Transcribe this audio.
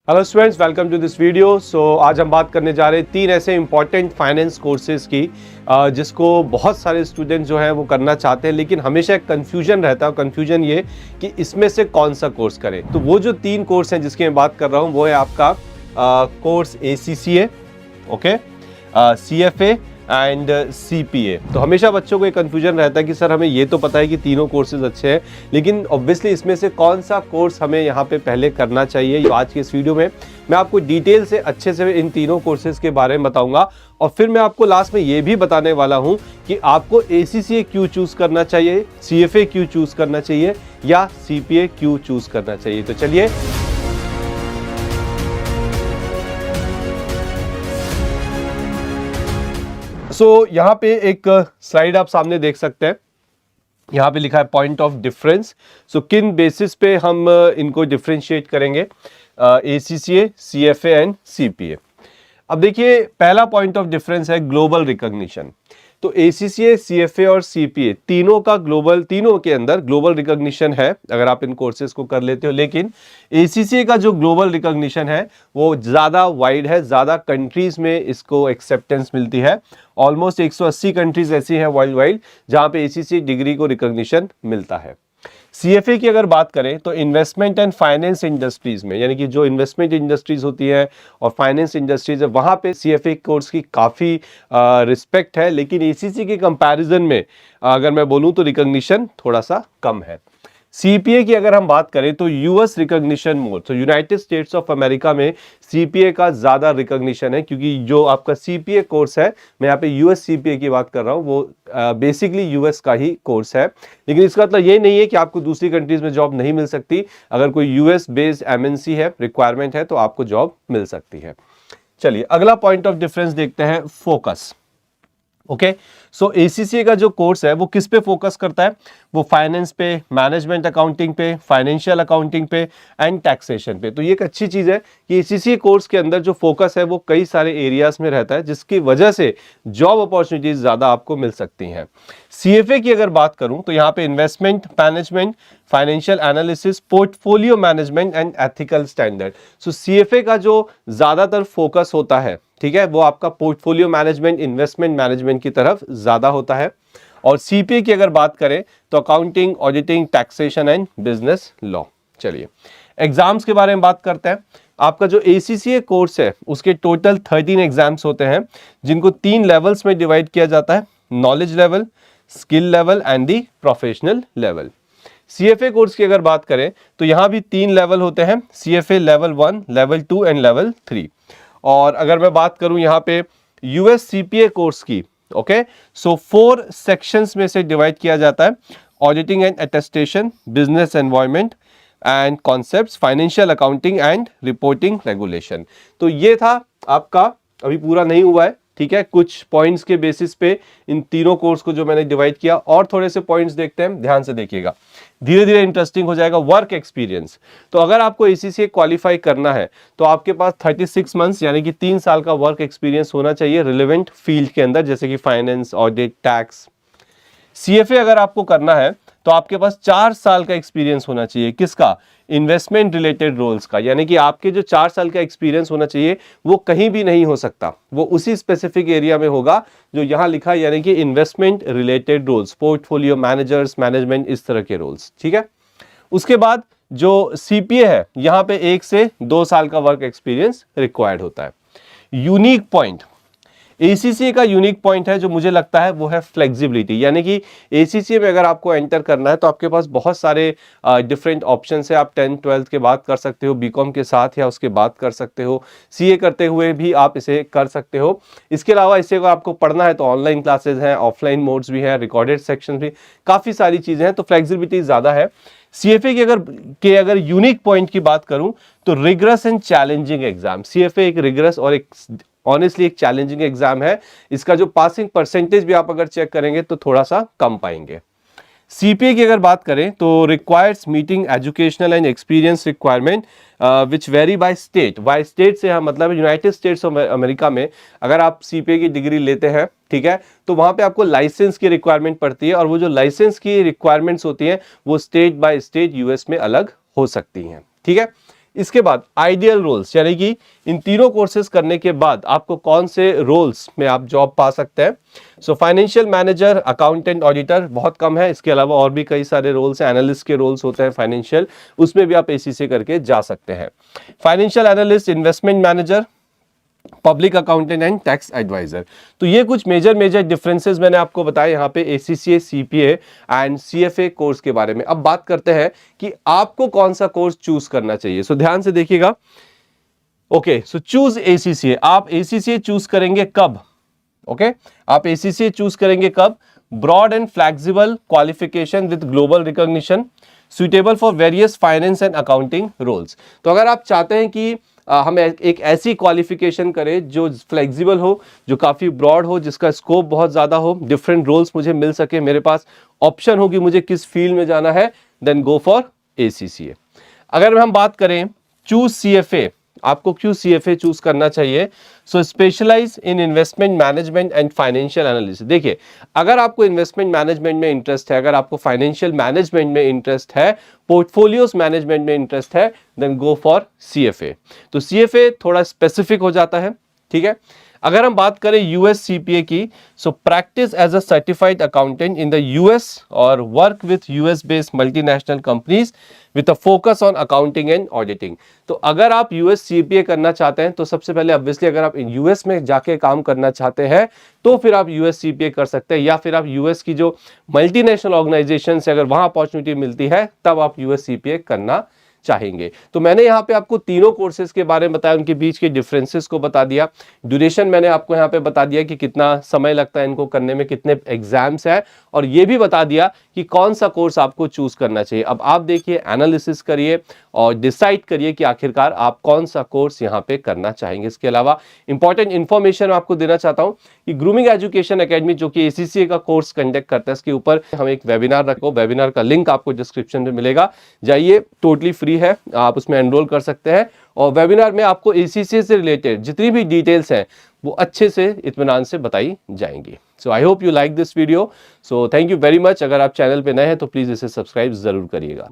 Hello students, welcome to this video. आज हम बात करने जा रहे हैं तीन ऐसे इंपॉर्टेंट फाइनेंस कोर्सेज की जिसको बहुत सारे स्टूडेंट्स जो हैं वो करना चाहते हैं, लेकिन हमेशा एक कन्फ्यूजन रहता है। कन्फ्यूजन ये कि इसमें से कौन सा कोर्स करें। तो वो जो तीन कोर्स हैं जिसकी मैं बात कर रहा हूँ वो है आपका course ACCA, okay, CFA and CPA। तो हमेशा बच्चों को एक कन्फ्यूजन रहता है कि सर हमें ये तो पता है कि तीनों कोर्सेज अच्छे हैं, लेकिन ऑब्वियसली इसमें से कौन सा कोर्स हमें यहाँ पे पहले करना चाहिए। तो आज के इस वीडियो में मैं आपको डिटेल से अच्छे से इन तीनों कोर्सेज के बारे में बताऊंगा, और फिर मैं आपको लास्ट में ये भी बताने वाला हूँ कि आपको ACCA क्यों चूज करना चाहिए, CFA क्यों चूज करना चाहिए या CPA क्यों चूज करना चाहिए। तो चलिए यहाँ पे एक स्लाइड आप सामने देख सकते हैं। यहाँ पे लिखा है पॉइंट ऑफ डिफरेंस। किन बेसिस पे हम इनको डिफरेंशिएट करेंगे, ACCA, CFA एंड CPA। अब देखिए, पहला पॉइंट ऑफ डिफरेंस है ग्लोबल रिकॉग्निशन। तो ACCA, CFA और CPA तीनों के अंदर ग्लोबल रिकॉग्निशन है अगर आप इन कोर्सेज को कर लेते हो, लेकिन ACCA का जो ग्लोबल रिकॉग्निशन है वो ज़्यादा वाइड है, ज़्यादा कंट्रीज में इसको एक्सेप्टेंस मिलती है। ऑलमोस्ट 180 कंट्रीज ऐसी हैं वर्ल्ड वाइड जहाँ पे ACCA डिग्री को रिकॉग्निशन मिलता है। CFA की अगर बात करें तो इन्वेस्टमेंट एंड फाइनेंस इंडस्ट्रीज में, यानी कि जो इन्वेस्टमेंट इंडस्ट्रीज होती है और फाइनेंस इंडस्ट्रीज है, वहाँ पे CFA कोर्स की काफ़ी रिस्पेक्ट है, लेकिन ACCA के कंपैरिजन में अगर मैं बोलूँ तो रिकॉग्निशन थोड़ा सा कम है। CPA की अगर हम बात करें तो US रिकॉग्निशन मोर, तो यूनाइटेड स्टेट्स ऑफ अमेरिका में CPA का ज़्यादा रिकॉग्निशन है, क्योंकि जो आपका CPA कोर्स है, मैं यहाँ पे US CPA की बात कर रहा हूँ, वो बेसिकली US का ही कोर्स है। लेकिन इसका मतलब ये नहीं है कि आपको दूसरी कंट्रीज में जॉब नहीं मिल सकती। अगर कोई US बेस्ड MNC है, रिक्वायरमेंट है, तो आपको जॉब मिल सकती है। चलिए अगला पॉइंट ऑफ डिफरेंस देखते हैं, फोकस। ओके, ACCA का जो कोर्स है वो किस पे फोकस करता है, वो फाइनेंस पे, मैनेजमेंट अकाउंटिंग पे, फाइनेंशियल अकाउंटिंग पे एंड टैक्सेशन पे। तो ये एक अच्छी चीज़ है कि ACCA कोर्स के अंदर जो फोकस है वो कई सारे एरियाज में रहता है, जिसकी वजह से जॉब अपॉर्चुनिटीज ज़्यादा आपको मिल सकती हैं। CFA की अगर बात करूं तो यहाँ पे investment management, financial analysis, portfolio management and ethical standard. CFA का जो ज़्यादातर फोकस होता है, ठीक है, वो आपका पोर्टफोलियो मैनेजमेंट, इन्वेस्टमेंट मैनेजमेंट की तरफ ज़्यादा होता है। और CPA की अगर बात करें तो accounting, auditing, taxation and business law. चलिए एग्जाम्स के बारे में बात करते हैं। आपका जो ACCA कोर्स है उसके टोटल 13 एग्जाम्स होते हैं, जिनको 3 लेवल्स में डिवाइड किया जाता है, knowledge level, skill level and the professional level. CFA course की अगर बात करें तो यहाँ भी 3 लेवल होते हैं, CFA level 1, level 2 and level 3। और अगर मैं बात करूं यहाँ पे US CPA कोर्स की, ओके, 4 सेक्शंस में से डिवाइड किया जाता है, auditing and attestation, business environment and concepts, financial accounting and reporting regulation. तो ये था आपका, अभी पूरा नहीं हुआ है, ठीक है, कुछ पॉइंट्स के बेसिस पे इन तीनों कोर्स को जो मैंने डिवाइड किया। और थोड़े से पॉइंट्स देखते हैं, ध्यान से देखिएगा, धीरे धीरे इंटरेस्टिंग हो जाएगा। वर्क एक्सपीरियंस, तो अगर आपको ACCA क्वालिफाई करना है तो आपके पास 36 मंथ्स यानी कि 3 साल का वर्क एक्सपीरियंस होना चाहिए रिलेवेंट फील्ड के अंदर, जैसे कि फाइनेंस, ऑडिट, टैक्स। CFA अगर आपको करना है तो आपके पास 4 साल का एक्सपीरियंस होना चाहिए, किसका, इन्वेस्टमेंट रिलेटेड रोल्स का, यानी कि आपके जो 4 साल का एक्सपीरियंस होना चाहिए वो कहीं भी नहीं हो सकता, वो उसी स्पेसिफिक एरिया में होगा जो यहाँ लिखा है, यानी कि investment related roles, portfolio managers, management, इस तरह के रोल्स, ठीक है। उसके बाद जो CPA है, यहाँ पे 1 से 2 साल का वर्क एक्सपीरियंस रिक्वायर्ड होता है। यूनिक पॉइंट, ACCA का यूनिक पॉइंट है जो मुझे लगता है वो है फ्लेक्सिबिलिटी, यानी कि ACCA में अगर आपको एंटर करना है तो आपके पास बहुत सारे डिफरेंट ऑप्शंस है। आप 10th 12th के बाद कर सकते हो, BCom के साथ या उसके बाद कर सकते हो, CA करते हुए भी आप इसे कर सकते हो। इसके अलावा इसे अगर आपको पढ़ना है तो ऑनलाइन क्लासेज हैं, ऑफलाइन मोड्स भी हैं, रिकॉर्डेड सेक्शन भी, काफ़ी सारी चीज़ें हैं, तो फ्लेक्सिबिलिटी ज़्यादा है। CFA की अगर यूनिक पॉइंट की बात करूं तो rigorous and challenging exam. CFA एक रिगरस और एक ऑनेस्टली एक चैलेंजिंग एग्जाम है। इसका जो पासिंग परसेंटेज भी आप अगर चेक करेंगे तो थोड़ा सा कम पाएंगे। CPA की अगर बात करें तो requires meeting educational and experience requirement which very by state. By state से हम मतलब यूनाइटेड स्टेट्स ऑफ अमेरिका में अगर आप CPA की डिग्री लेते हैं, ठीक है, तो वहां पे आपको लाइसेंस की रिक्वायरमेंट पड़ती है, और वो जो लाइसेंस की रिक्वायरमेंट्स होती हैं वो स्टेट बाय स्टेट US में अलग हो सकती हैं, ठीक है। इसके बाद आइडियल रोल्स, यानी कि इन तीनों कोर्सेज करने के बाद आपको कौन से रोल्स में आप जॉब पा सकते हैं। So financial manager, accountant, auditor बहुत कम है, इसके अलावा और भी कई सारे रोल्स हैं, एनालिस्ट के रोल्स होते हैं फाइनेंशियल, उसमें भी आप एसीसी करके जा सकते हैं। Financial analyst, investment manager, public accountant and tax adviser. तो ये कुछ मेजर डिफरेंसेस मैंने आपको बताए यहाँ पे ACCA, CPA and CFA course के बारे में। अब बात करते हैं कि आपको कौन सा कोर्स चूज करना चाहिए। सो ध्यान से देखिएगा। Okay, so choose ACCA. आप एसीसीए चूज करेंगे कब? ओके, आप एसीसीए चूज करेंगे कब? Broad and flexible qualification with global recognition, suitable for various finance and accounting roles. तो अगर आप चाहते हैं कि हम एक ऐसी क्वालिफिकेशन करें जो फ्लेक्सिबल हो, जो काफ़ी ब्रॉड हो, जिसका स्कोप बहुत ज़्यादा हो, डिफरेंट रोल्स मुझे मिल सके, मेरे पास ऑप्शन हो कि मुझे किस फील्ड में जाना है, देन गो फॉर एसीसीए। अगर हम बात करें चूज सीएफए, आपको क्यों सीएफए चूज करना चाहिए? So specialize in investment management and financial analysis. देखिए, अगर आपको इन्वेस्टमेंट मैनेजमेंट में इंटरेस्ट है, अगर आपको फाइनेंशियल मैनेजमेंट में इंटरेस्ट है, पोर्टफोलियोज मैनेजमेंट में इंटरेस्ट है, देन गो फॉर सीएफए। तो सीएफए थोड़ा स्पेसिफिक हो जाता है, ठीक है। अगर हम बात करें यूएस सीपीए की, so practice as a certified accountant in the US और work with US based multinational companies with a focus on accounting and auditing. तो अगर आप यूएस सीपीए करना चाहते हैं तो सबसे पहले ऑब्वियसली अगर आप यूएस में जाके काम करना चाहते हैं तो फिर आप यूएस सीपीए कर सकते हैं, या फिर आप यूएस की जो मल्टीनेशनल ऑर्गेनाइजेशन से अगर वहां अपॉर्चुनिटी मिलती है तब आप यूएस सीपीए करना चाहेंगे। तो मैंने यहाँ पे आपको तीनों कोर्सेज के बारे में बताया, उनके बीच के डिफरेंसेस को बता दिया, ड्यूरेशन मैंने आपको यहाँ पे बता दिया कि कितना समय लगता है इनको करने में, कितने एग्जाम्स हैं, और ये भी बता दिया कि कौन सा कोर्स आपको चूज करना चाहिए। अब आप देखिए, एनालिसिस करिए और डिसाइड करिए कि आखिरकार आप कौन सा कोर्स यहाँ पे करना चाहेंगे। इसके अलावा इंपॉर्टेंट इंफॉर्मेशन आपको देना चाहता हूँ कि ग्रूमिंग एजुकेशन एकेडमी जो कि एसीसीए का कोर्स कंडक्ट करता है, इसके ऊपर हम एक वेबिनार रखो, वेबिनार का लिंक आपको डिस्क्रिप्शन में मिलेगा, जाइए, टोटली फ्री है, आप उसमें एनरोल कर सकते हैं। और वेबिनार में आपको एसीसीए से रिलेटेड जितनी भी डिटेल्स हैं वो अच्छे से इत्मीनान से बताई जाएंगी। So I hope you like this video. So thank you very much. अगर आप चैनल पे नए हैं तो प्लीज इसे सब्सक्राइब जरूर करिएगा।